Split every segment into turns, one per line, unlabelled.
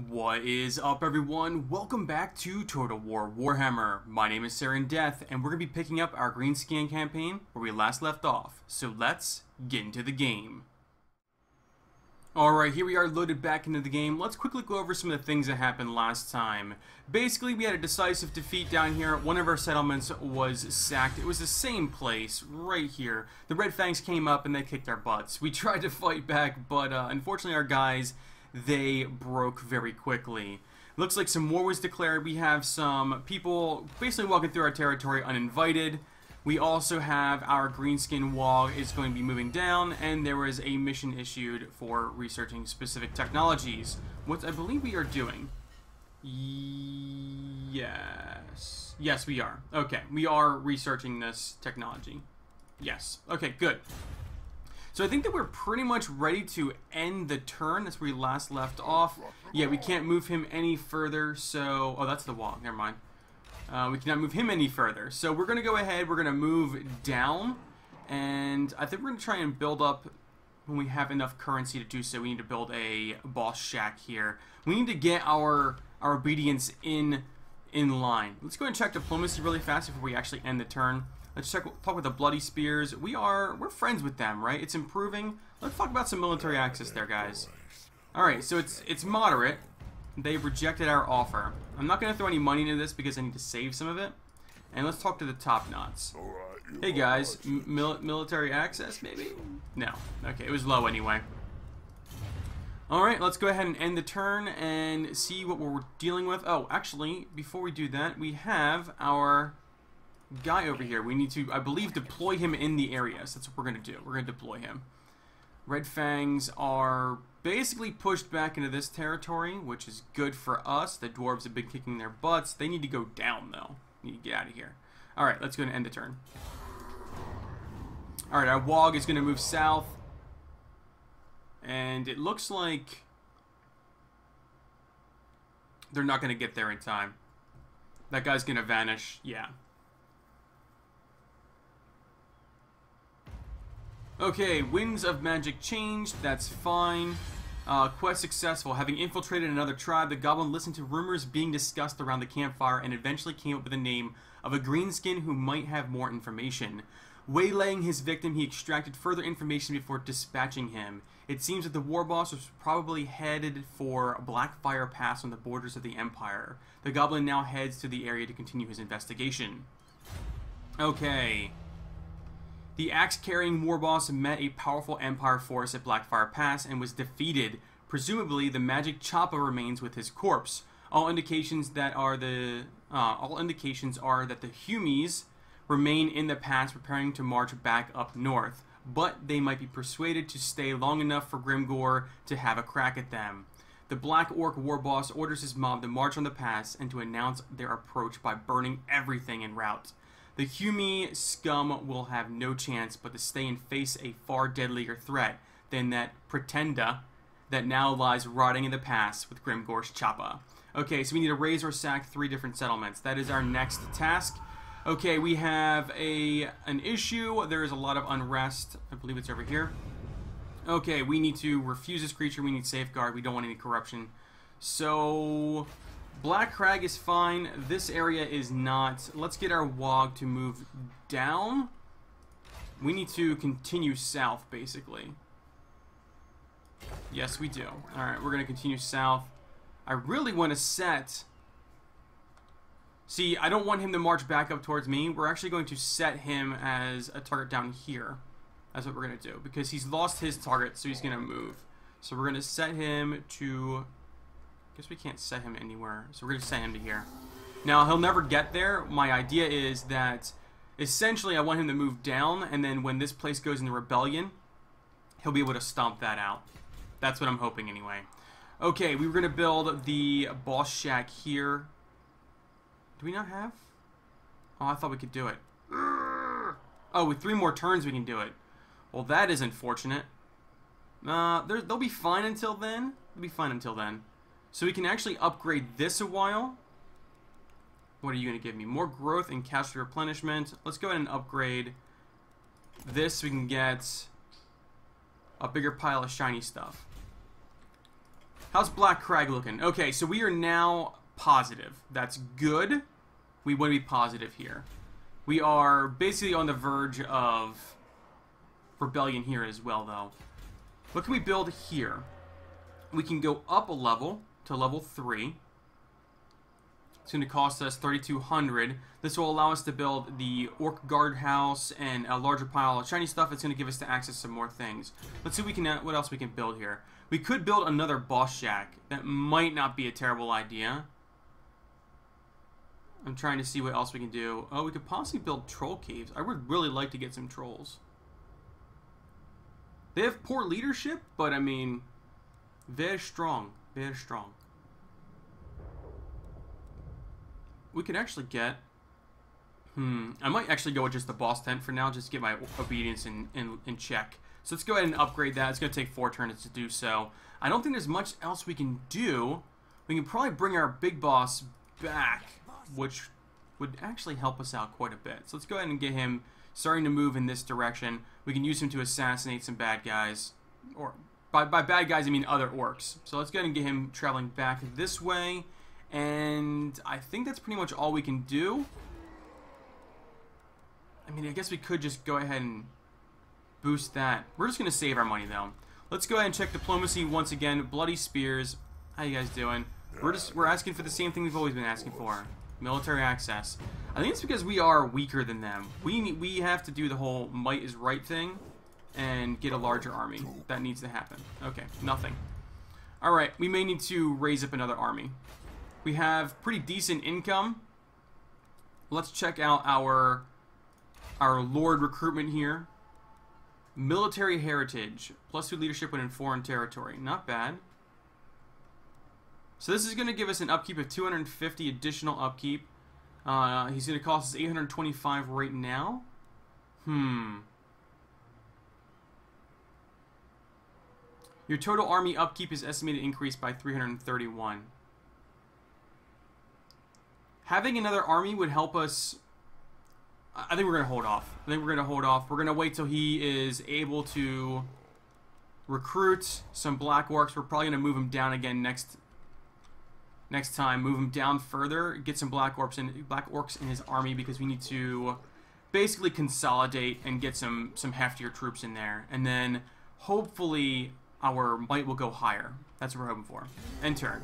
What is up, everyone? Welcome back to Total War Warhammer. My name is Saren Death, and we're going to be picking up our Greenskin campaign where we last left off. So let's get into the game. Alright, here we are loaded back into the game. Let's quickly go over some of the things that happened last time. Basically, we had a decisive defeat down here. One of our settlements was sacked. It was the same place, right here. The Red Fangs came up and they kicked our butts. We tried to fight back, but unfortunately our guys, they broke very quickly. Looks like some war was declared. We have some people basically walking through our territory uninvited. We also have our Greenskin wall is going to be moving down, and there was a mission issued for researching specific technologies. What I believe we are doing. Yes. Yes, we are. Okay, we are researching this technology. Yes. Okay, good. So I think that we're pretty much ready to end the turn. That's where we last left off. Yeah, we can't move him any further, so... Oh, that's the wall. Never mind. We cannot move him any further. So we're going to go ahead. We're going to move down. And I think we're going to try and build up when we have enough currency to do so. We need to build a boss shack here. We need to get our obedience in line. Let's go ahead and check diplomacy really fast before we actually end the turn. Let's talk with the Bloody Spears. We're friends with them, right? It's improving. Let's talk about some military access there, guys. Alright, so it's moderate. They've rejected our offer. I'm not going to throw any money into this because I need to save some of it. And let's talk to the top knots. Hey guys, military access maybe? No. Okay, it was low anyway. Alright, let's go ahead and end the turn and see what we're dealing with. Oh, actually, before we do that, we have our guy over here. We need to, I believe, deploy him in the areas. That's what we're going to do. We're going to deploy him. Red Fangs are basically pushed back into this territory, which is good for us. The Dwarves have been kicking their butts. They need to go down, though. Need to get out of here. Alright, let's go and end the turn. Alright, our Wog is going to move south. And it looks like they're not going to get there in time. That guy's going to vanish. Yeah. Okay, Winds of Magic changed. That's fine. Quest successful. Having infiltrated another tribe, the goblin listened to rumors being discussed around the campfire and eventually came up with the name of a greenskin who might have more information. Waylaying his victim, he extracted further information before dispatching him. It seems that the war boss was probably headed for Blackfire Pass on the borders of the Empire. The goblin now heads to the area to continue his investigation. Okay. The axe-carrying war boss met a powerful Empire force at Blackfire Pass and was defeated. Presumably, the magic Choppa remains with his corpse. All indications are that the Humies remain in the pass, preparing to march back up north. But they might be persuaded to stay long enough for Grimgor to have a crack at them. The Black Orc war boss orders his mob to march on the pass and to announce their approach by burning everything en route. The Humie scum will have no chance but to stay and face a far deadlier threat than that Pretenda that now lies rotting in the pass with Grimgor's Choppa. Okay, so we need to raise or sack 3 different settlements. That is our next task. Okay, we have an issue. There is a lot of unrest. I believe it's over here. Okay, we need to refuse this creature. We need safeguard. We don't want any corruption. So Black Crag is fine. This area is not. Let's get our Wog to move down. We need to continue south, basically. Yes, we do. Alright, we're going to continue south. I really want to set... See, I don't want him to march back up towards me. We're actually going to set him as a target down here. That's what we're going to do. Because he's lost his target, so he's going to move. So we're going to set him to... I guess we can't set him anywhere, so we're going to set him to here. Now, he'll never get there. My idea is that, essentially, I want him to move down, and then when this place goes into rebellion, he'll be able to stomp that out. That's what I'm hoping, anyway. Okay, we were going to build the boss shack here. Do we not have? Oh, I thought we could do it. Oh, with 3 more turns we can do it. Well, that is unfortunate. They'll be fine until then. They'll be fine until then. So we can actually upgrade this a while. What are you going to give me? More growth and casualty replenishment. Let's go ahead and upgrade this so we can get a bigger pile of shiny stuff. How's Black Crag looking? Okay, so we are now positive. That's good. We want to be positive here. We are basically on the verge of rebellion here as well, though. What can we build here? We can go up a level to level 3. It's going to cost us 3,200. This will allow us to build the Orc Guard House and a larger pile of shiny stuff. It's going to give us to access some more things. Let's see what else we can build here. We could build another boss shack. That might not be a terrible idea. I'm trying to see what else we can do. Oh, we could possibly build troll caves. I would really like to get some trolls. They have poor leadership, but I mean, very strong. Very strong. We could actually get... I might actually go with just the boss tent for now, just to get my obedience in check. So let's go ahead and upgrade that. It's going to take 4 turns to do so. I don't think there's much else we can do. We can probably bring our big boss back, which would actually help us out quite a bit. So let's go ahead and get him starting to move in this direction. We can use him to assassinate some bad guys. Or by bad guys, I mean other orcs. So let's go ahead and get him traveling back this way. And I think that's pretty much all we can do. I mean, I guess we could just go ahead and boost that. We're just going to save our money, though. Let's go ahead and check diplomacy once again. Bloody spears. How you guys doing? We're asking for the same thing we've always been asking for. Military access. I think it's because we are weaker than them. We have to do the whole might is right thing and get a larger army. That needs to happen. Okay, nothing. Alright, we may need to raise up another army. We have pretty decent income. Let's check out our Lord recruitment here. Military heritage. +2 leadership when in foreign territory. Not bad. So this is going to give us an upkeep of 250 additional upkeep. He's going to cost us 825 right now. Your total army upkeep is estimated to increase by 331. Having another army would help us. I think we're going to hold off. We're going to wait till he is able to recruit some Black Orcs. We're probably going to move him down again next time. Move him down further. Get some Black Orcs in his army because we need to basically consolidate and get some heftier troops in there. And then hopefully our might will go higher. That's what we're hoping for. End turn.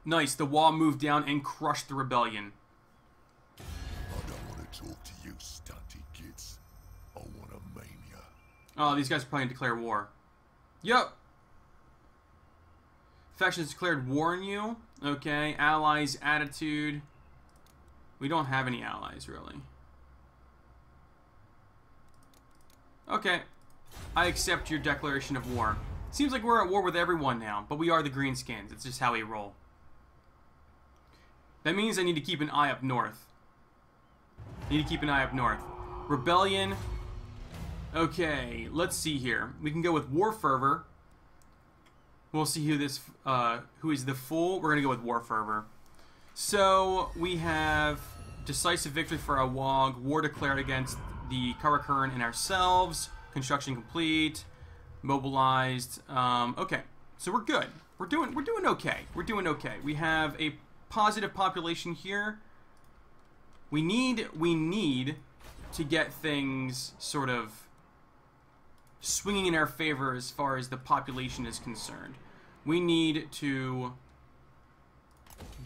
Nice, the wall moved down and crushed the rebellion.
I don't want to talk to you, stunty kids. I want to maim ya.
Oh, these guys are probably going to declare war. Yup. Factions declared war on you. Okay, allies, attitude. We don't have any allies, really. Okay. I accept your declaration of war. Seems like we're at war with everyone now, but we are the Greenskins. It's just how we roll. That means I need to keep an eye up north. Rebellion. Okay, let's see here. We can go with War Fervor. We'll see who is the fool. We're gonna go with War Fervor. So we have decisive victory for our WOG. War declared against the Karakurn and ourselves. Construction complete. Mobilized. Okay, so we're good. We're doing okay. We have a positive population here. We need to get things sort of swinging in our favor as far as the population is concerned. We need to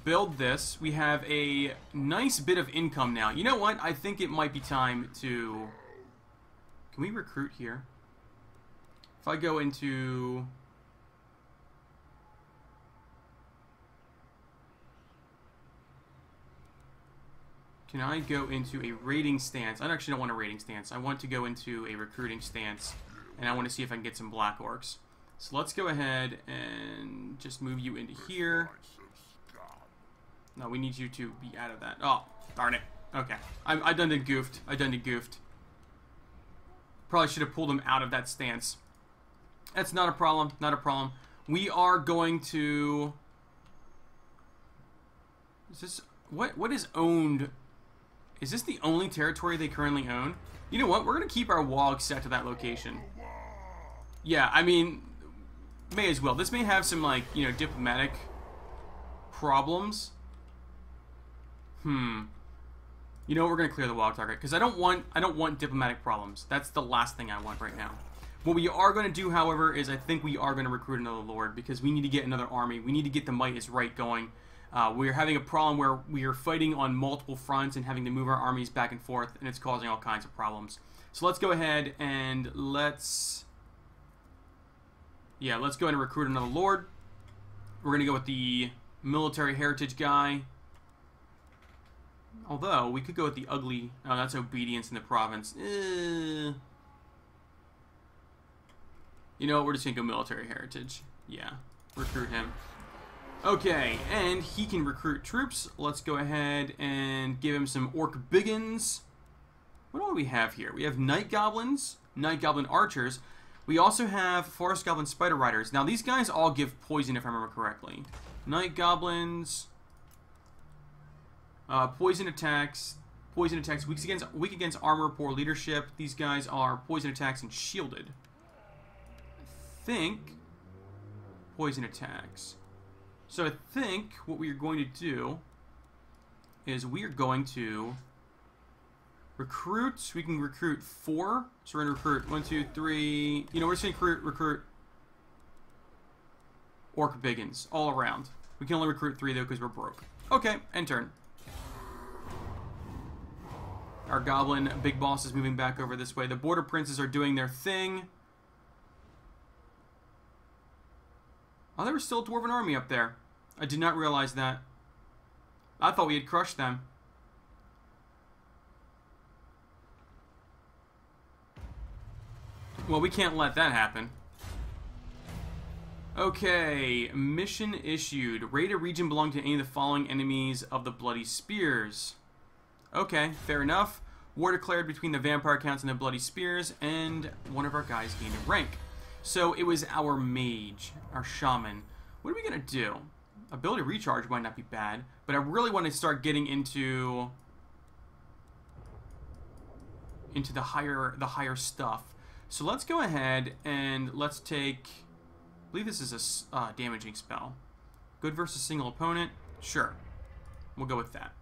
build this. We have a nice bit of income now. You know what? I think it might be time to... Can we recruit here? If I go into... Can I go into a raiding stance? I actually don't want a raiding stance. I want to go into a recruiting stance, and I want to see if I can get some Black Orcs. So let's go ahead and just move you into here. No, we need you to be out of that. Oh, darn it. Okay. I done did goofed. Probably should have pulled him out of that stance. That's not a problem. We are going to... Is this... What is owned... Is this the only territory they currently own? You know what? We're going to keep our wall set to that location. Yeah, I mean, may as well. This may have some, like, you know, diplomatic problems. You know what? We're going to clear the wall target because I don't want diplomatic problems. That's the last thing I want right now. What we are going to do, however, is I think we are going to recruit another lord because we need to get another army. We need to get the Might is Right going. We're having a problem where we are fighting on multiple fronts and having to move our armies back and forth, and it's causing all kinds of problems. So let's go ahead and let's go ahead and recruit another lord. We're going to go with the military heritage guy. Although, we could go with the ugly... Oh, that's obedience in the province. You know what? We're just going to go military heritage. Yeah. Recruit him. Okay, and he can recruit troops. Let's go ahead and give him some orc biggins. What do we have here? We have night goblins, night goblin archers. We also have forest goblin spider riders. Now, these guys all give poison, if I remember correctly. Night goblins... poison attacks, weak against armor, poor leadership. These guys are poison attacks and shielded. I think poison attacks. So I think what we are going to do is we are going to recruit. We can recruit 4. So we're going to recruit 1, 2, 3. You know, we're just going to recruit orc biggins all around. We can only recruit 3 though because we're broke. Okay, end turn. Our goblin big boss is moving back over this way. The border princes are doing their thing. Oh, there was still a dwarven army up there. I did not realize that. I thought we had crushed them. Well, we can't let that happen. Okay, mission issued. Raid a region belonging to any of the following enemies of the Bloody Spears. Okay, fair enough. War declared between the Vampire Counts and the Bloody Spears, and one of our guys gained a rank. So it was our mage, our shaman. What are we going to do? Ability recharge might not be bad, but I really want to start getting into the higher stuff. So let's go ahead and let's take... I believe this is a damaging spell. Good versus single opponent? Sure. We'll go with that.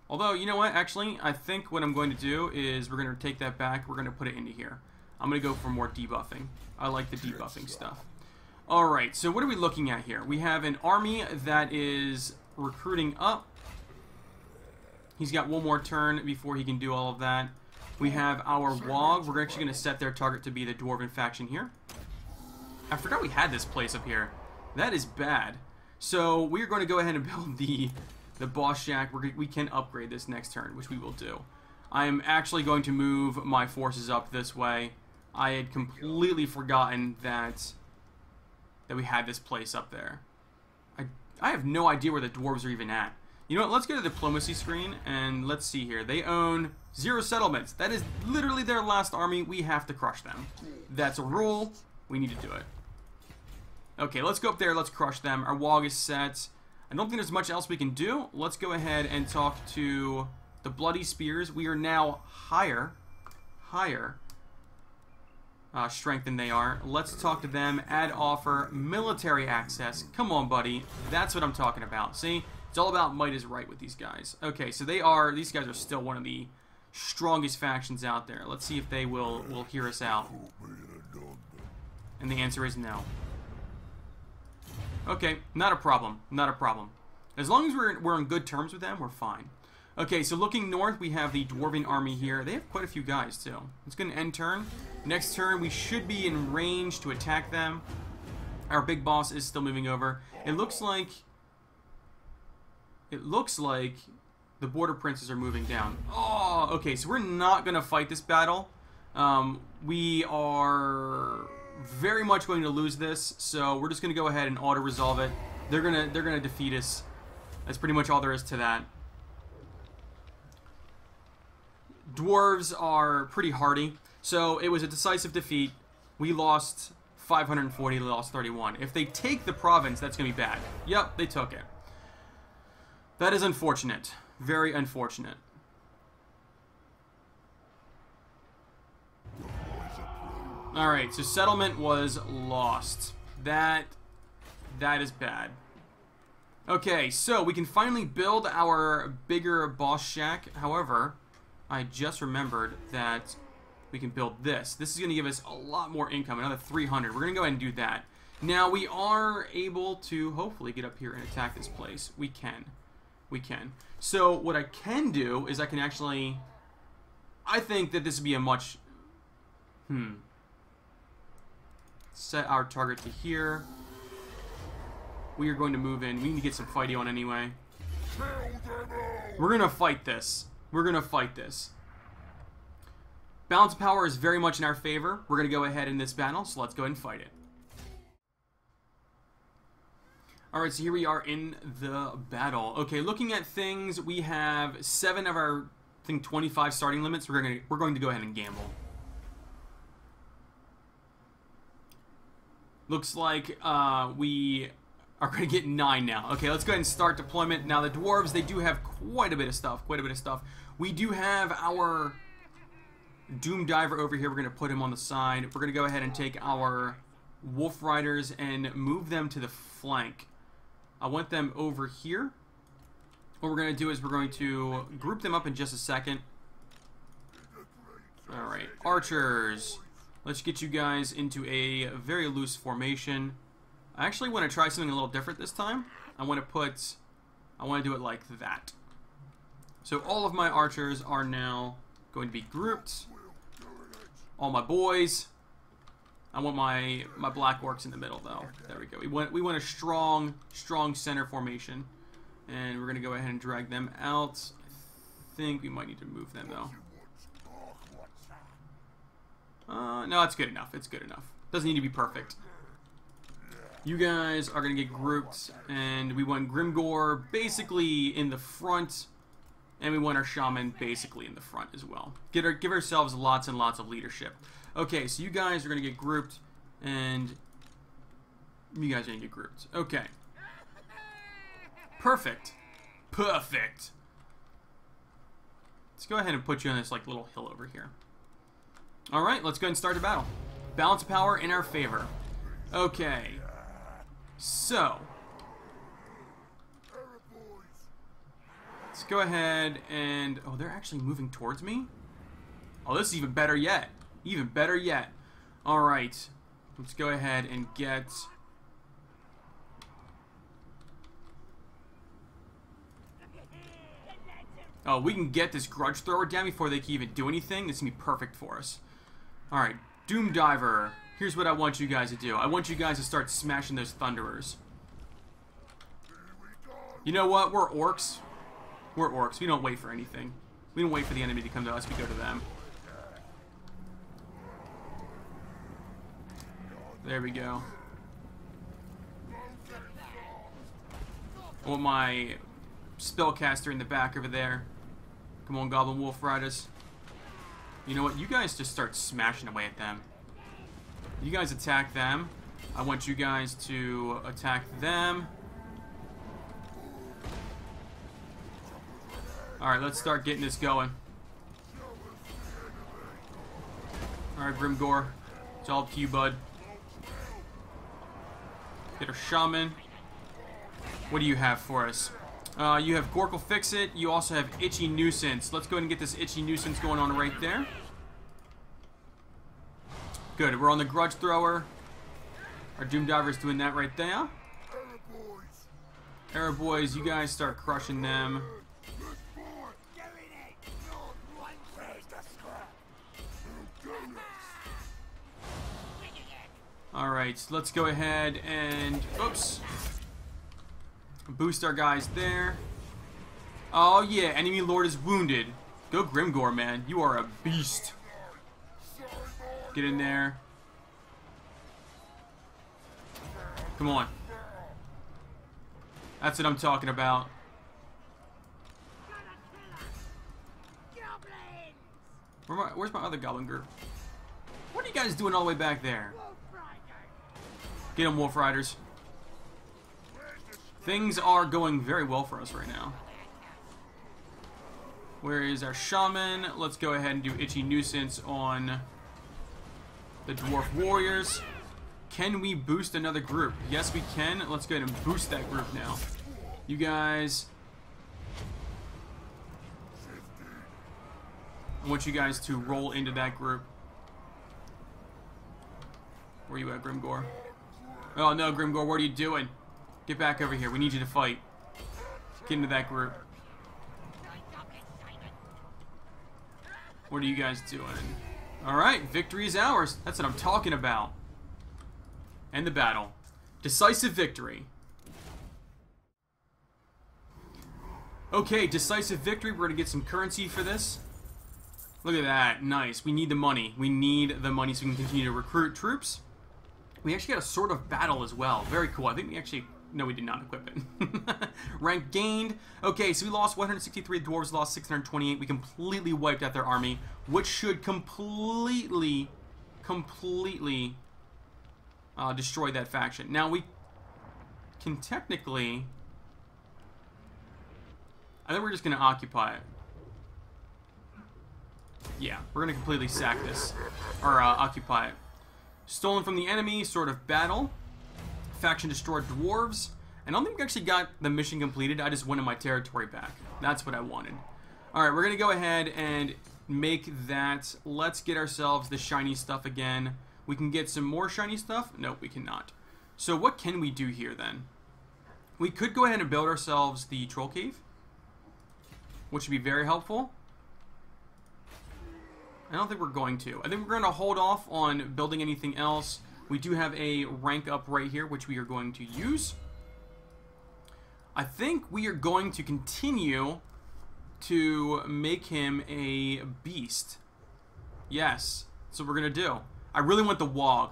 Although, you know what? Actually, I think what I'm going to do is we're going to take that back. We're going to put it into here. I'm going to go for more debuffing. I like the debuffing stuff. Alright, so what are we looking at here? We have an army that is recruiting up. He's got one more turn before he can do all of that. We have our Wog. We're actually going to set their target to be the Dwarven faction here. I forgot we had this place up here. That is bad. So we're going to go ahead and build the boss shack. We can upgrade this next turn, which we will do. I am actually going to move my forces up this way. I had completely forgotten that we had this place up there. I have no idea where the dwarves are even at. You know what? Let's go to the diplomacy screen and let's see here. They own 0 settlements. That is literally their last army. We have to crush them. That's a rule. We need to do it. Okay, let's go up there. Let's crush them. Our Wog is set. I don't think there's much else we can do. Let's go ahead and talk to the Bloody Spears. We are now higher strength than they are. Let's talk to them. Add offer. Military access. Come on, buddy. That's what I'm talking about. See? It's all about might is right with these guys. Okay, so these guys are still one of the strongest factions out there. Let's see if they will hear us out. And the answer is no. Okay, not a problem. Not a problem. As long as we're on good terms with them, we're fine. Okay, so looking north, we have the Dwarven army here. They have quite a few guys, too. It's going to end turn. Next turn, we should be in range to attack them. Our big boss is still moving over. It looks like the border princes are moving down. Oh, okay, so we're not going to fight this battle. We are very much going to lose this, so we're just going to go ahead and auto-resolve it. They're gonna defeat us. That's pretty much all there is to that. Dwarves are pretty hardy, so it was a decisive defeat. We lost 540, they lost 31. If they take the province, that's going to be bad. Yep, they took it. That is unfortunate. Very unfortunate. Alright, so settlement was lost. That is bad. Okay, so we can finally build our bigger boss shack. However, I just remembered that we can build this. This is going to give us a lot more income, another 300. We're going to go ahead and do that. Now, we are able to hopefully get up here and attack this place. We can. We can. So, what I can do is I can actually... I think that this would be a much... Set our target to here. We are going to move in. We need to get some fighting on anyway. We're going to fight this. We're going to fight this. Balance of power is very much in our favor. We're going to go ahead in this battle, so let's go ahead and fight it. Alright, so here we are in the battle. Okay, looking at things, we have 7 of our, I think, 25 starting limits. We're going to go ahead and gamble. Looks like we are going to get 9 now. Okay, let's go ahead and start deployment. Now, the Dwarves, they do have quite a bit of stuff. We do have our Doom Diver over here. We're going to put him on the side. We're going to go ahead and take our Wolf Riders and move them to the flank. I want them over here. What we're going to do is we're going to group them up in just a second. Alright, archers. Let's get you guys into a very loose formation. I actually want to try something a little different this time. I want to do it like that. So all of my archers are now going to be grouped. All my boys. I want my black orcs in the middle, though. There we go. We want a strong center formation, and we're gonna go ahead and drag them out. I think we might need to move them though. No, it's good enough. It's good enough. Doesn't need to be perfect. You guys are gonna get grouped, and we want Grimgor basically in the front, and we want our shaman basically in the front as well. Give ourselves lots and lots of leadership. Okay, so you guys are going to get grouped, and you guys are going to get grouped. Okay. Perfect. Perfect. Let's go ahead and put you on this like little hill over here. Alright, let's go ahead and start the battle. Balance of power in our favor. Okay. So. Let's go ahead and... Oh, they're actually moving towards me? Oh, this is even better yet. Even better yet. Alright. Let's go ahead and get... Oh, we can get this grudge thrower down before they can even do anything. This is going to be perfect for us. Alright. Doom Diver. Here's what I want you guys to do. I want you guys to start smashing those Thunderers. You know what? We're orcs. We're orcs. We don't wait for anything. We don't wait for the enemy to come to us. We go to them. There we go. I want my spellcaster in the back over there. Come on, Goblin Wolf Riders. You know what? You guys just start smashing away at them. You guys attack them. I want you guys to attack them. Alright, let's start getting this going. Alright, Grimgor. It's all up to you, bud. Get our shaman. What do you have for us? You have Gorkle Fix It. You also have Itchy Nuisance. Let's go ahead and get this Itchy Nuisance going on right there. Good. We're on the Grudge Thrower. Our Doom Diver's doing that right there. Arrow Boys, you guys start crushing them. Alright, so let's go ahead and... Oops. Boost our guys there. Oh yeah, enemy lord is wounded. Go Grimgor, man. You are a beast. Get in there. Come on. That's what I'm talking about. Where's my other goblin group? What are you guys doing all the way back there? Get them, Wolf Riders. Things are going very well for us right now. Where is our shaman? Let's go ahead and do Itchy Nuisance on the Dwarf Warriors. Can we boost another group? Yes, we can. Let's go ahead and boost that group now. You guys... I want you guys to roll into that group. Where you at, Grimgor? Oh no, Grimgor, what are you doing? Get back over here. We need you to fight. Get into that group. What are you guys doing? Alright, victory is ours. That's what I'm talking about. End the battle. Decisive victory. Okay, decisive victory. We're going to get some currency for this. Look at that. Nice. We need the money. We need the money so we can continue to recruit troops. We actually got a Sword of Battle as well. Very cool. I think we actually... No, we did not equip it. Rank gained. Okay, so we lost 163. The Dwarves lost 628. We completely wiped out their army, which should completely destroy that faction. Now, we can technically... I think we're just going to occupy it. Yeah, we're going to completely sack this. Or occupy it. Stolen from the enemy, Sword of Battle. Faction destroyed Dwarves. And I don't think we actually got the mission completed. I just wanted my territory back. That's what I wanted. Alright, we're going to go ahead and make that. Let's get ourselves the shiny stuff again. We can get some more shiny stuff. Nope, we cannot. So what can we do here then? We could go ahead and build ourselves the Troll Cave, which would be very helpful. I don't think we're going to. I think we're going to hold off on building anything else. We do have a rank up right here, which we are going to use. I think we are going to continue to make him a beast. Yes, that's what we're going to do. I really want the Wog.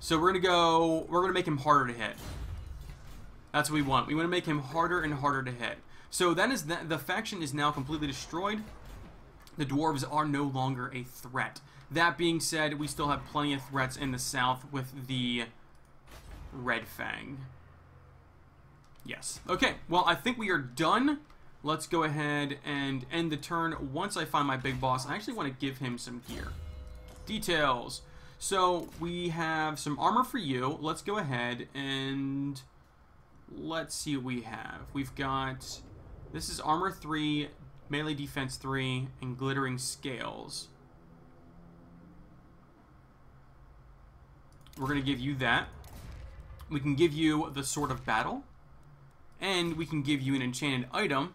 So we're going to make him harder to hit. That's what we want. We want to make him harder and harder to hit. So that is the faction is now completely destroyed. The Dwarves are no longer a threat. That being said, we still have plenty of threats in the south with the Red Fang. Yes. Okay, well, I think we are done. Let's go ahead and end the turn. Once I find my big boss, I actually want to give him some gear. Details. So, we have some armor for you. Let's go ahead and let's see what we have. We've got... This is armor 3, melee defense 3, and glittering scales. We're going to give you that. We can give you the Sword of Battle. And we can give you an enchanted item,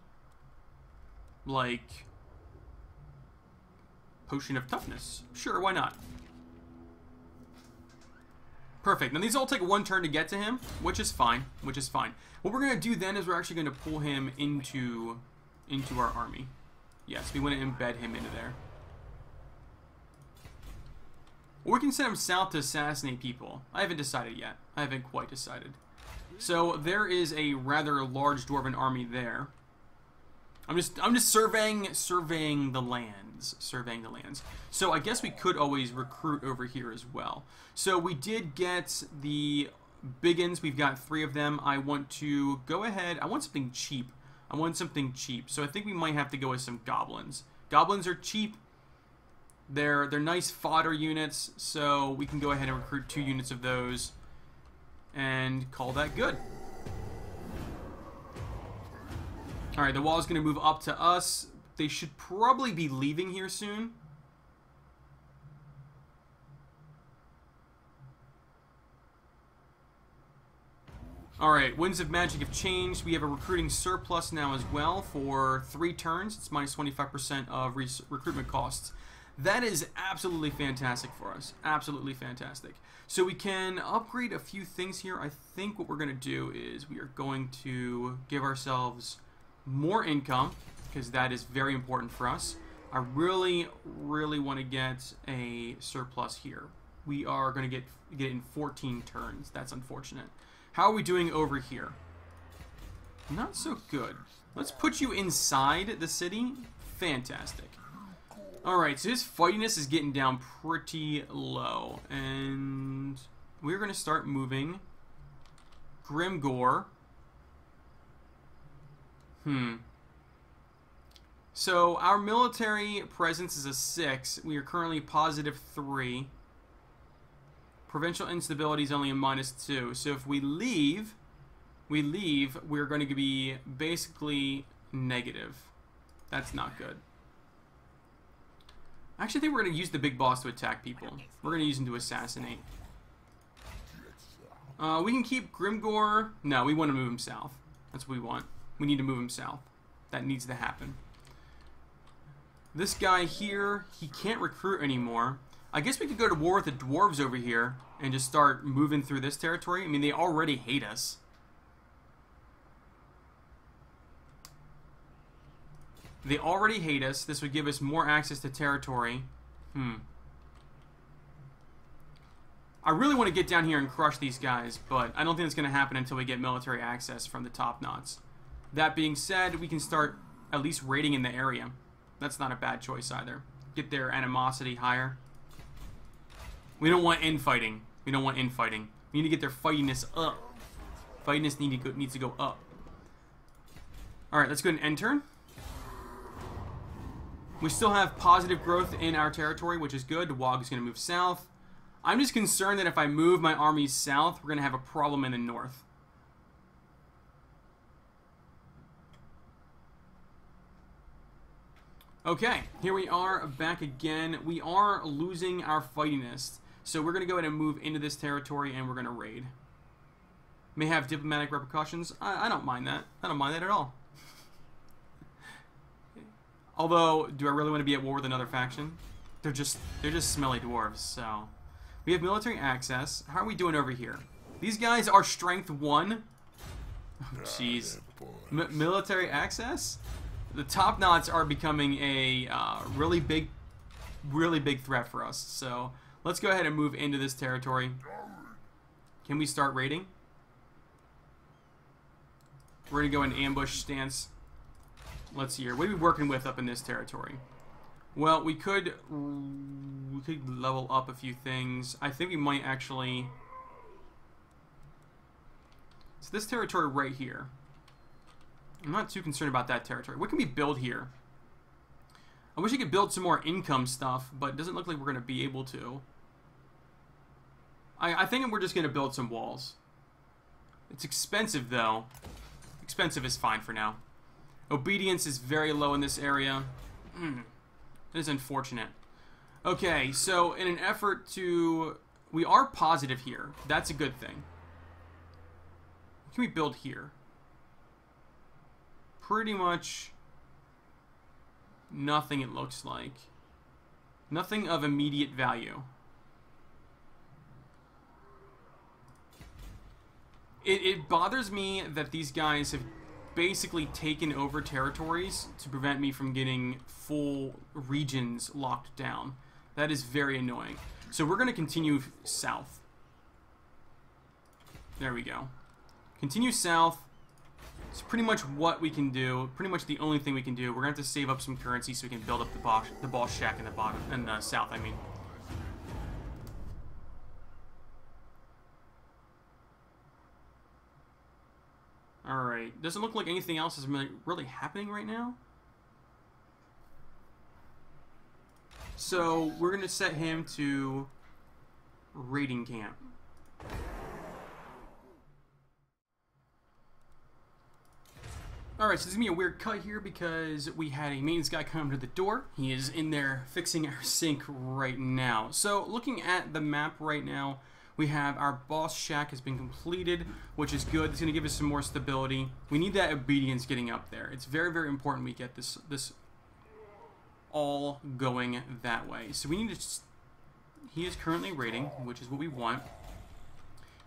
like Potion of Toughness. Sure, why not? Perfect. Now these all take one turn to get to him, which is fine. Which is fine. What we're going to do then is we're actually going to pull him into our army. Yes, we want to embed him into there. Or we can send him south to assassinate people. I haven't decided yet. I haven't quite decided. So there is a rather large Dwarven army there. I'm just surveying the lands. Surveying the lands. So I guess we could always recruit over here as well. So we did get the Biggins. We've got 3 of them. I want to go ahead. I want something cheap. I want something cheap. So I think we might have to go with some goblins. Goblins are cheap. They're nice fodder units, so we can go ahead and recruit 2 units of those and call that good. Alright, the wall is going to move up to us. They should probably be leaving here soon. Alright, Winds of Magic have changed. We have a recruiting surplus now as well for 3 turns. It's minus 25% of recruitment costs. That is absolutely fantastic for us. Absolutely fantastic. So we can upgrade a few things here. I think what we're going to do is we are going to give ourselves more income, because that is very important for us. I really want to get a surplus here. We are going to get it in 14 turns. That's unfortunate. How are we doing over here? Not so good. Let's put you inside the city. Fantastic. Alright, so his fightiness is getting down pretty low. And we're going to start moving Grimgor. So our military presence is a 6. We are currently +3. Provincial instability is only a -2. So if we leave, we're going to be basically negative. That's not good. I actually think we're going to use the big boss to attack people. We're going to use him to assassinate. We can keep Grimgore. No, we want to move him south. That's what we want. We need to move him south. That needs to happen. This guy here, he can't recruit anymore. I guess we could go to war with the Dwarves over here and just start moving through this territory. I mean, they already hate us. They already hate us. This would give us more access to territory. I really want to get down here and crush these guys, but I don't think it's going to happen until we get military access from the top knots. That being said, we can start at least raiding in the area. That's not a bad choice either. Get their animosity higher. We don't want infighting. We don't want infighting. We need to get their fightiness up. Fightiness needs to go up. Alright, let's go ahead and end turn. We still have positive growth in our territory, which is good. The Wog is going to move south. I'm just concerned that if I move my armies south, we're going to have a problem in the north. Okay, here we are back again. We are losing our fightiness. So we're going to go ahead and move into this territory and we're going to raid. May have diplomatic repercussions. I don't mind that. I don't mind that at all. Although, do I really want to be at war with another faction? They're just smelly dwarves, so. We have military access. How are we doing over here? These guys are strength 1. Oh, jeez. Military access? The top knots are becoming a really big threat for us. So, let's go ahead and move into this territory. Can we start raiding? We're going to go in ambush stance. Let's see here. What are we working with up in this territory? Well, we could level up a few things. I think we might actually... So this territory right here. I'm not too concerned about that territory. What can we build here? I wish I could build some more income stuff, but it doesn't look like we're going to be able to. I think we're just going to build some walls. It's expensive, though. Expensive is fine for now. Obedience is very low in this area. That is unfortunate. Okay, so in an effort to... We are positive here. That's a good thing. What can we build here? Pretty much nothing, it looks like. Nothing of immediate value. It bothers me that these guys have basically taken over territories to prevent me from getting full regions locked down. That is very annoying. So we're going to continue south. There we go. Continue south. It's pretty much what we can do. Pretty much the only thing we can do. We're going to have to save up some currency so we can build up the boss shack in the bottom, in the south, I mean. Alright, doesn't look like anything else is really happening right now. So, we're going to set him to raiding camp. Alright, so this is going to be a weird cut here because we had a maintenance guy come to the door. He is in there fixing our sink right now. So, looking at the map right now, we have our boss shack has been completed, which is good. It's going to give us some more stability. We need that obedience getting up there. It's very, very important we get this all going that way. So we need to... He is currently raiding, which is what we want.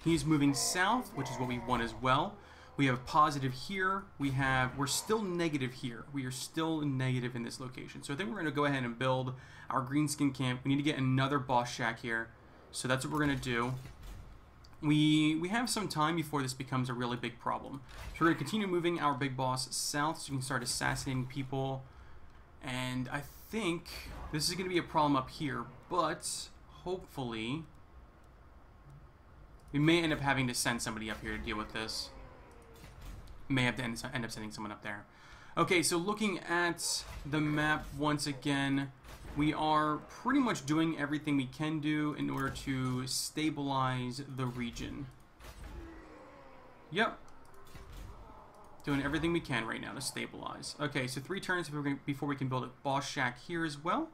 He's moving south, which is what we want as well. We have positive here. We're still negative here. We are still negative in this location. So I think we're going to go ahead and build our greenskin camp. We need to get another boss shack here. So that's what we're going to do. We have some time before this becomes a really big problem. So we're going to continue moving our big boss south so we can start assassinating people. And I think this is going to be a problem up here, but hopefully we may end up having to send somebody up here to deal with this. May have to end up sending someone up there. Okay, so looking at the map once again, we are pretty much doing everything we can do in order to stabilize the region. Yep. Doing everything we can right now to stabilize. Okay, so 3 turns before we can build a boss shack here as well.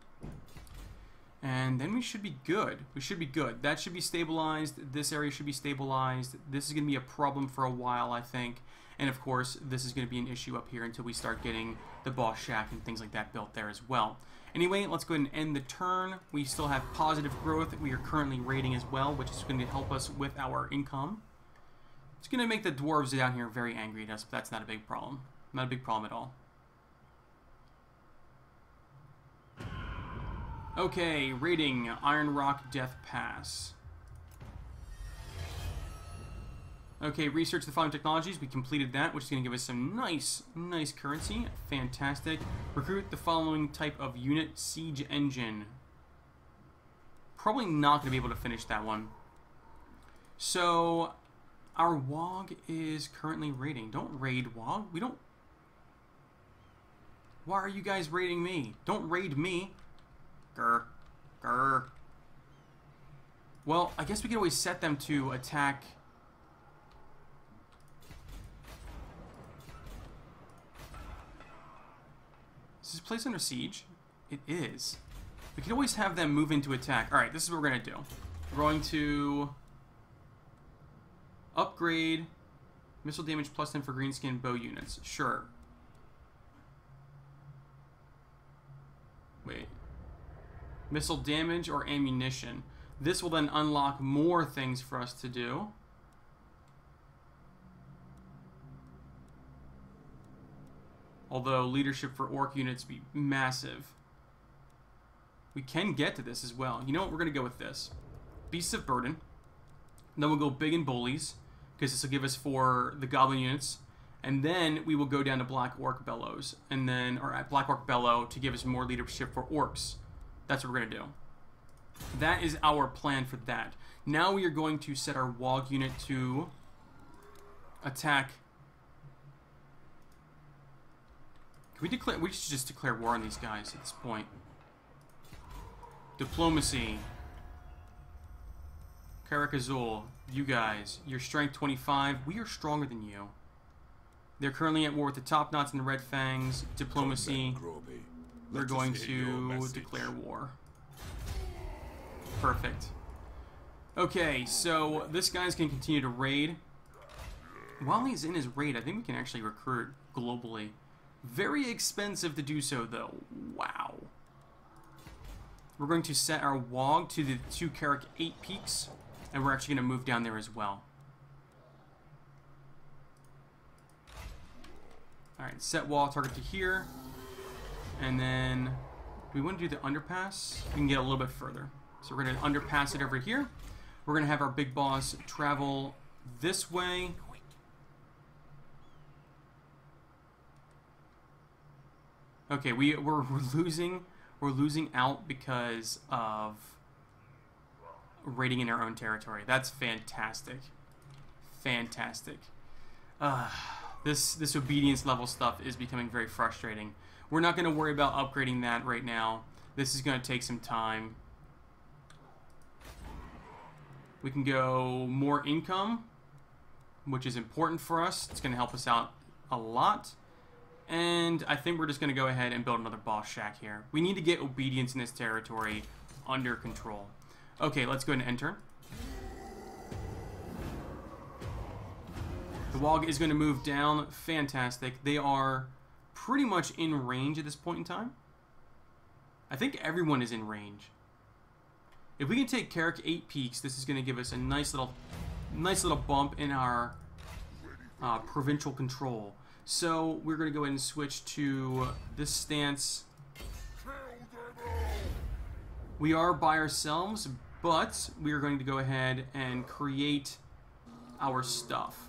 And then we should be good. We should be good. That should be stabilized. This area should be stabilized. This is going to be a problem for a while, I think. And of course, this is going to be an issue up here until we start getting the boss shack and things like that built there as well. Anyway, let's go ahead and end the turn. We still have positive growth. We are currently raiding as well, which is going to help us with our income. It's going to make the dwarves down here very angry at us, but that's not a big problem. Not a big problem at all. Okay, raiding Iron Rock Death Pass. Okay, research the following technologies. We completed that, which is going to give us some nice currency. Fantastic. Recruit the following type of unit. Siege engine. Probably not going to be able to finish that one. So, our WOG is currently raiding. Don't raid WOG. We don't... Why are you guys raiding me? Don't raid me. Grr. Grr. Well, I guess we could always set them to attack... Is this place under siege? It is. We can always have them move into attack. Alright, this is what we're going to do. We're going to upgrade missile damage plus 10 for greenskin bow units. Sure. Wait. Missile damage or ammunition. This will then unlock more things for us to do. Although leadership for orc units be massive. We can get to this as well. You know what? We're going to go with this. Beasts of Burden. Then we'll go big and bullies, because this will give us for the goblin units. And then we will go down to Black Orc Bellows. And then, or at Black Orc Bellow to give us more leadership for orcs. That's what we're going to do. That is our plan for that. Now we are going to set our WOG unit to attack. Can we declare? We should just declare war on these guys at this point. Diplomacy. Karak Azul, you guys, your strength 25. We are stronger than you. They're currently at war with the Top Knots and the Red Fangs. Diplomacy. We're going to declare war. Perfect. Okay, so this guy's going to continue to raid. While he's in his raid, I think we can actually recruit globally. Very expensive to do so, though. Wow. We're going to set our WOG to the 2 Karak 8 peaks, and we're actually going to move down there as well. Alright, set wall target to here. And then, do we want to do the underpass? We can get a little bit further. So we're going to underpass it over here. We're going to have our big boss travel this way. Okay, we're losing out because of raiding in our own territory. That's fantastic. Fantastic. This obedience level stuff is becoming very frustrating. We're not going to worry about upgrading that right now. This is going to take some time. We can go more income, which is important for us. It's going to help us out a lot. And I think we're just going to go ahead and build another boss shack here. We need to get obedience in this territory under control. Okay, let's go ahead and enter. The WOG is going to move down. Fantastic. They are pretty much in range at this point in time. I think everyone is in range. If we can take Karak 8 peaks, this is going to give us a nice little bump in our provincial control. So we're going to go ahead and switch to this stance. We are by ourselves, but we are going to go ahead and create our stuff.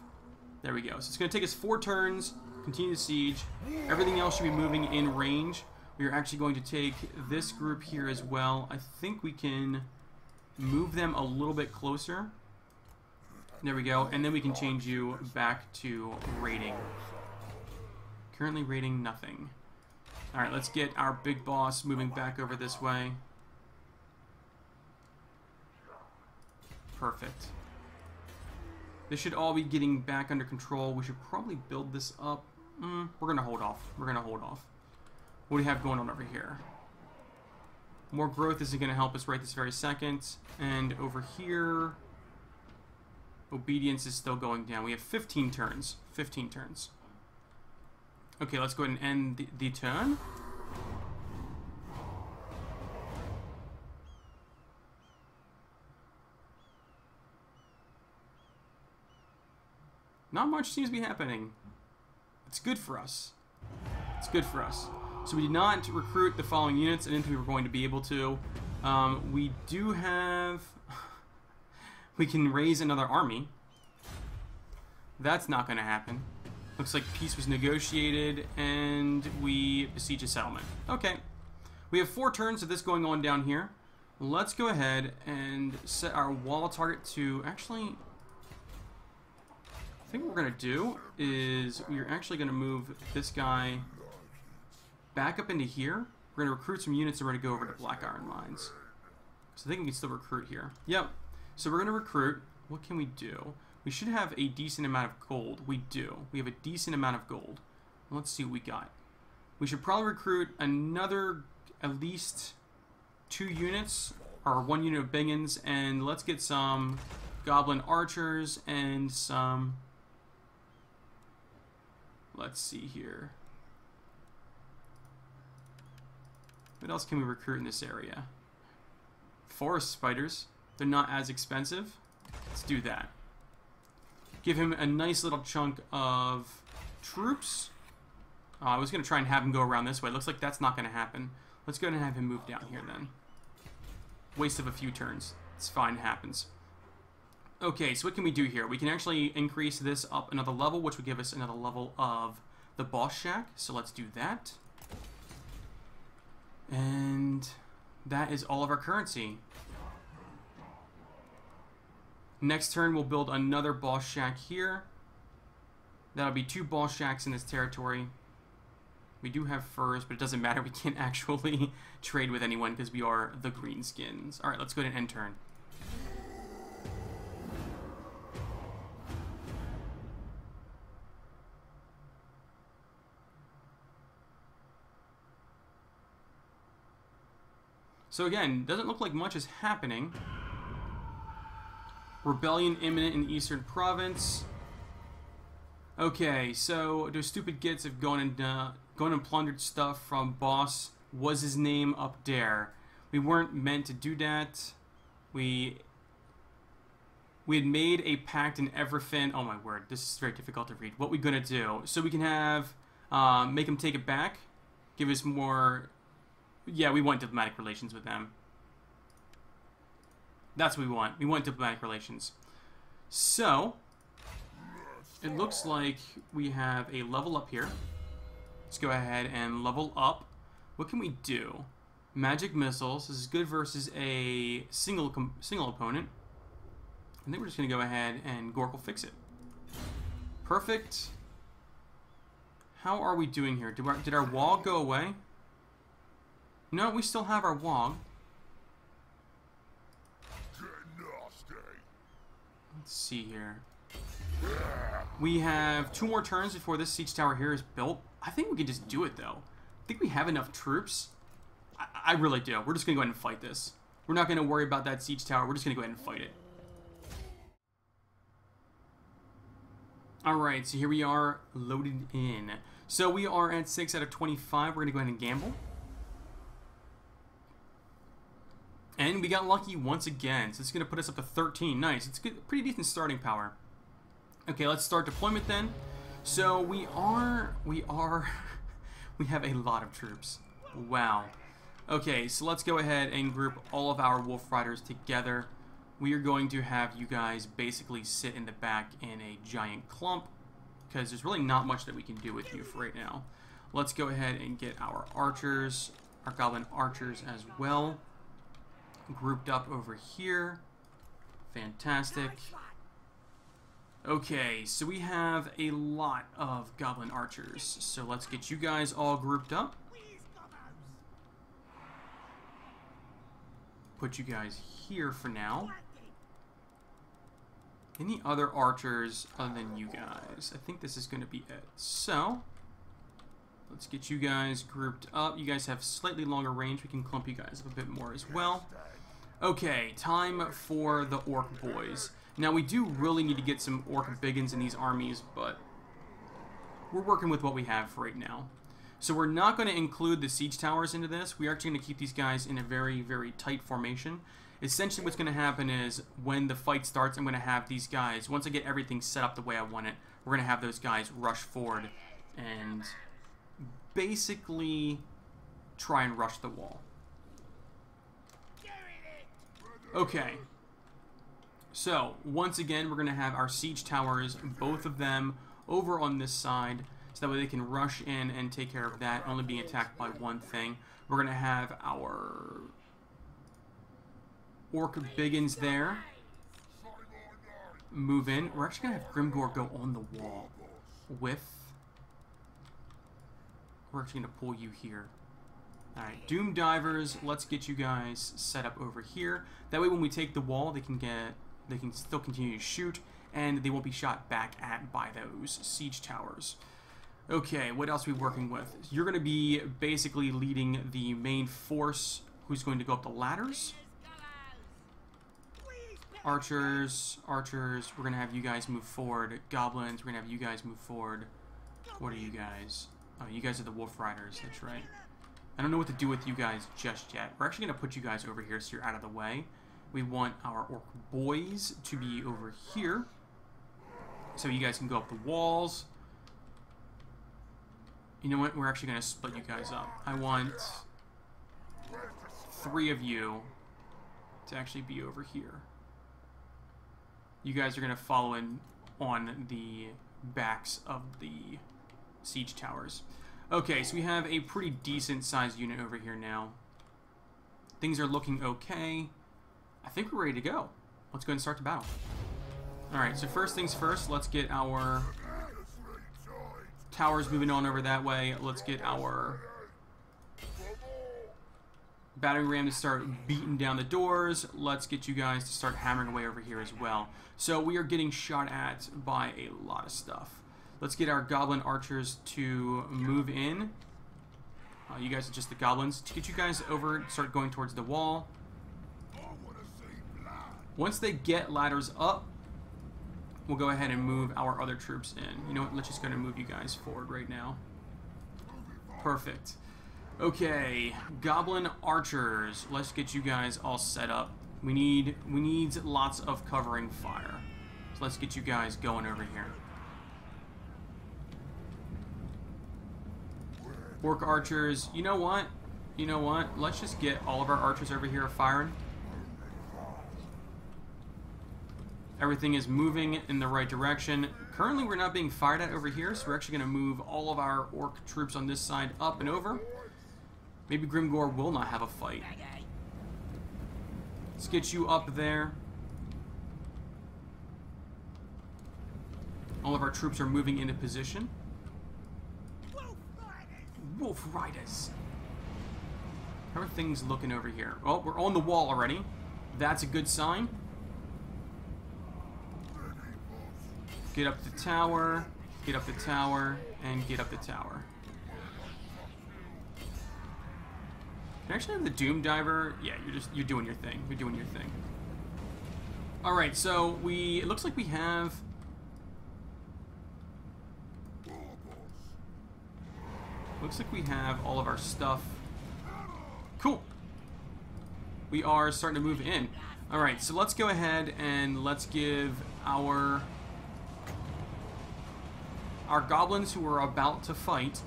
There we go. So it's going to take us 4 turns, continue the siege. Everything else should be moving in range. We are actually going to take this group here as well. I think we can move them a little bit closer. There we go. And then we can change you back to raiding. Currently rating nothing. Alright, let's get our big boss moving back over this way. Perfect. This should all be getting back under control. We should probably build this up. We're going to hold off. We're going to hold off. What do we have going on over here? More growth isn't going to help us right this very second. And over here, obedience is still going down. We have 15 turns. 15 turns. Okay, let's go ahead and end the turn. Not much seems to be happening. It's good for us. It's good for us. So we did not recruit the following units. I didn't think we were going to be able to. We do have... we can raise another army. That's not going to happen. Looks like peace was negotiated, and we besiege a settlement. Okay. We have 4 turns of this going on down here. Let's go ahead and set our wall target to... Actually... I think what we're going to do is we're actually going to move this guy back up into here. We're going to recruit some units and we're going to go over to Black Iron Mines. So I think we can still recruit here. Yep. So we're going to recruit. What can we do? We should have a decent amount of gold. We do. We have a decent amount of gold. Let's see what we got. We should probably recruit another at least 2 units or 1 unit of Bingans, and let's get some Goblin Archers and some... Let's see here. What else can we recruit in this area? Forest Spiders. They're not as expensive. Let's do that. Give him a nice little chunk of troops. I was going to try and have him go around this way. Looks like that's not going to happen. Let's go ahead and have him move down here then. Waste of a few turns. It's fine, it happens. Okay, so what can we do here? We can actually increase this up another level, which would give us another level of the boss shack. So let's do that. And that is all of our currency. Next turn, we'll build another boss shack here. That'll be 2 boss shacks in this territory. We do have furs, but it doesn't matter. We can't actually trade with anyone because we are the Greenskins. Alright, let's go ahead and end turn. So again, doesn't look like much is happening. Rebellion imminent in the Eastern Province. Okay, so those stupid gits have gone and plundered stuff from boss. Was his name up there? We weren't meant to do that. We had made a pact in Everfin. Oh my word, this is very difficult to read. What we gonna do? So we can have make him take it back, give us more. Yeah, we want diplomatic relations with them. That's what we want. We want diplomatic relations. So, it looks like we have a level up here. Let's go ahead and level up. What can we do? Magic missiles. This is good versus a single opponent. I think we're just going to go ahead and Gork will fix it. Perfect. How are we doing here? Did our wall go away? No, we still have our wall. Let's see here. We have 2 more turns before this siege tower here is built. I think we can just do it, though. I think we have enough troops. I really do. We're just going to go ahead and fight this. We're not going to worry about that siege tower. We're just going to go ahead and fight it. Alright, so here we are loaded in. So we are at 6 out of 25. We're going to go ahead and gamble. And we got lucky once again, so it's going to put us up to 13. Nice. It's good, pretty decent starting power. Okay, let's start deployment then. So we have a lot of troops. Wow. Okay, so let's go ahead and group all of our Wolf Riders together. We are going to have you guys basically sit in the back in a giant clump, because there's really not much that we can do with you for right now. Let's go ahead and get our archers, our Goblin Archers as well, grouped up over here. Fantastic. Okay, so we have a lot of goblin archers. So let's get you guys all grouped up. Put you guys here for now. Any other archers other than you guys? I think this is going to be it. So, let's get you guys grouped up. You guys have slightly longer range. We can clump you guys up a bit more as well. Okay, time for the orc boys. Now, we do really need to get some orc biggins in these armies, but we're working with what we have for right now. So we're not going to include the siege towers into this. We're actually going to keep these guys in a very, very tight formation. Essentially, what's going to happen is when the fight starts, I'm going to have these guys, once I get everything set up the way I want it, we're going to have those guys rush forward and basically try and rush the wall. Okay. So, once again, we're going to have our siege towers, both of them, over on this side, so that way they can rush in and take care of that, only being attacked by one thing. We're going to have our orc biggins there. Move in. We're actually going to have Grimgor go on the wall with... We're actually going to pull you here. Alright, Doom Divers, let's get you guys set up over here. That way when we take the wall, they can still continue to shoot, and they won't be shot back at by those siege towers. Okay, what else are we working with? You're going to be basically leading the main force who's going to go up the ladders. Archers, we're going to have you guys move forward. Goblins, we're going to have you guys move forward. What are you guys? Oh, you guys are the Wolf Riders, that's right. I don't know what to do with you guys just yet. We're actually going to put you guys over here so you're out of the way. We want our orc boys to be over here, so you guys can go up the walls. You know what? We're actually going to split you guys up. I want 3 of you to actually be over here. You guys are going to follow in on the backs of the siege towers. Okay, so we have a pretty decent sized unit over here now. Things are looking okay. I think we're ready to go. Let's go ahead and start the battle. Alright, so first things first, let's get our towers moving on over that way. Let's get our battering ram to start beating down the doors. Let's get you guys to start hammering away over here as well. So we are getting shot at by a lot of stuff. Let's get our goblin archers to move in. You guys are just the goblins. To get you guys over, start going towards the wall. Once they get ladders up, we'll go ahead and move our other troops in. You know what? Let's just go and move you guys forward right now. Perfect. Okay, goblin archers. Let's get you guys all set up. We need lots of covering fire. So let's get you guys going over here. Orc archers. You know what? You know what? Let's just get all of our archers over here firing. Everything is moving in the right direction. Currently, we're not being fired at over here, so we're actually going to move all of our orc troops on this side up and over. Maybe Grimgor will not have a fight. Let's get you up there. All of our troops are moving into position. Wolf Riders. How are things looking over here? Oh, we're on the wall already. That's a good sign. Get up the tower, get up the tower, and get up the tower. Can I actually have the Doom Diver? Yeah, you're doing your thing. You're doing your thing. Alright, so it looks like we have... Looks like we have all of our stuff. Cool. We are starting to move in. Alright, so let's go ahead and let's give our goblins who are about to fight.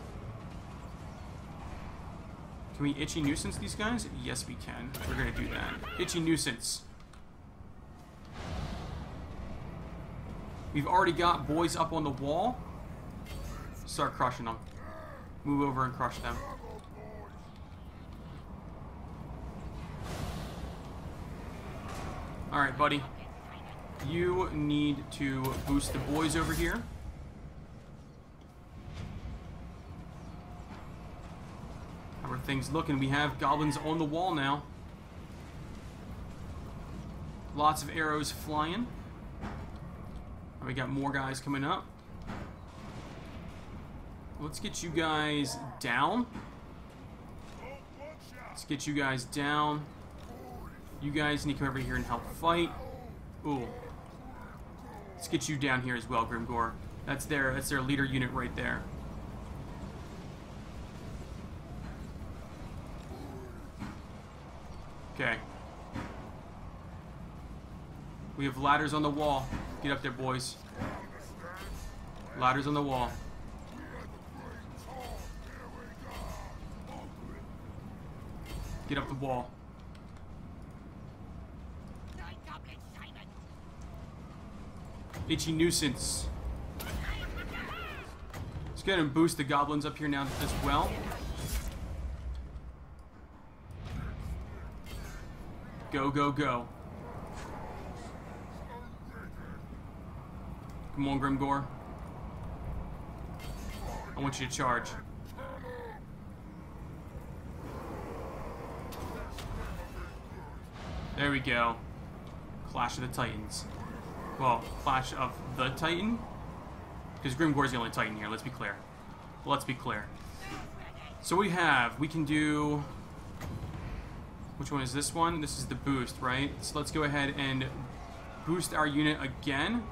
Can we Itchy Nuisance these guys? Yes, we can. We're going to do that. Itchy Nuisance. We've already got boys up on the wall. Start crushing them. Move over and crush them. Alright, buddy. You need to boost the boys over here. How are things looking? We have goblins on the wall now. Lots of arrows flying. And we got more guys coming up. Let's get you guys down. Let's get you guys down. You guys need to come over here and help fight. Ooh. Let's get you down here as well, Grimgor. That's their leader unit right there. Okay. We have ladders on the wall. Get up there, boys. Ladders on the wall. Get up the wall. Itchy nuisance. Let's go ahead and boost the goblins up here now as well. Go, go, go. Come on, Grimgor. I want you to charge. There we go. Clash of the Titans. Well, Clash of the Titan? Because Grimgor's the only Titan here, let's be clear. Let's be clear. So we can do... Which one is this one? This is the boost, right? So let's go ahead and boost our unit again.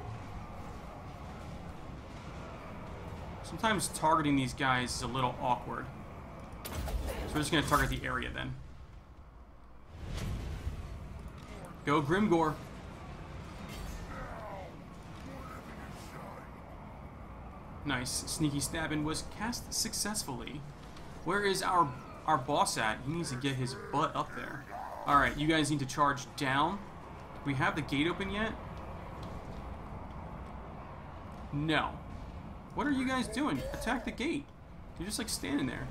Sometimes targeting these guys is a little awkward. So we're just going to target the area then. Go Grimgor. Nice. Sneaky stabbing was cast successfully. Where is our boss at? He needs to get his butt up there. Alright, you guys need to charge down. Do we have the gate open yet? No. What are you guys doing? Attack the gate. You're just like standing there.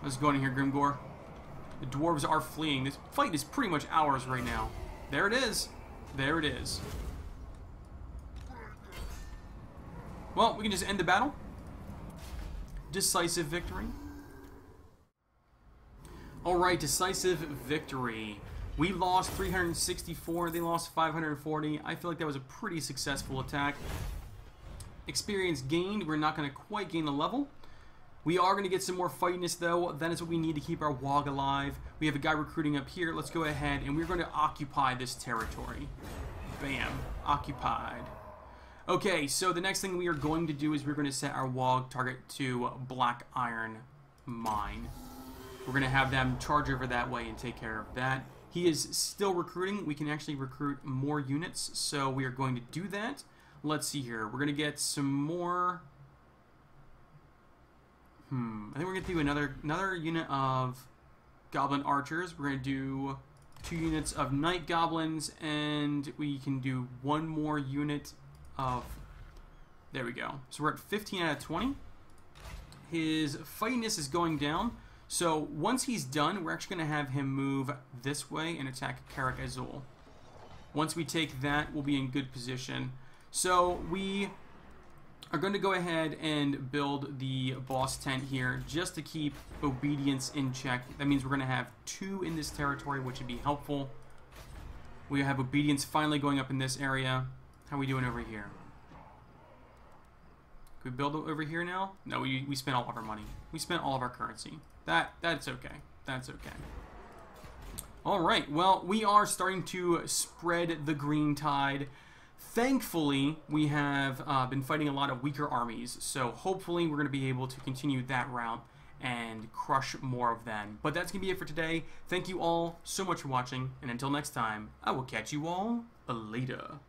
Let's go in here, Grimgor. The dwarves are fleeing. This fight is pretty much ours right now. There it is. There it is. Well, we can just end the battle. Decisive victory. Alright, decisive victory. We lost 364, they lost 540. I feel like that was a pretty successful attack. Experience gained, we're not going to quite gain the level. We are going to get some more fightiness though. That is what we need to keep our WOG alive. We have a guy recruiting up here. Let's go ahead and we're going to occupy this territory. Bam. Occupied. Okay, so the next thing we are going to do is we're going to set our WOG target to Black Iron Mine. We're going to have them charge over that way and take care of that. He is still recruiting. We can actually recruit more units, so we are going to do that. Let's see here. We're going to get some more... I think we're going to do another unit of Goblin Archers. We're going to do 2 units of Night Goblins, and we can do 1 more unit of... There we go. So we're at 15 out of 20. His fightiness is going down. So once he's done, we're actually going to have him move this way and attack Karak Azul. Once we take that, we'll be in good position. So we are going to go ahead and build the boss tent here just to keep obedience in check. That means we're going to have 2 in this territory, which would be helpful. We have obedience finally going up in this area. How are we doing over here? Can we build over here now? No, we spent all of our money. We spent all of our currency. That's okay. That's okay. Alright, well, we are starting to spread the Greentide. Thankfully, we have been fighting a lot of weaker armies, so hopefully we're going to be able to continue that route and crush more of them. But that's going to be it for today. Thank you all so much for watching, and until next time, I will catch you all later.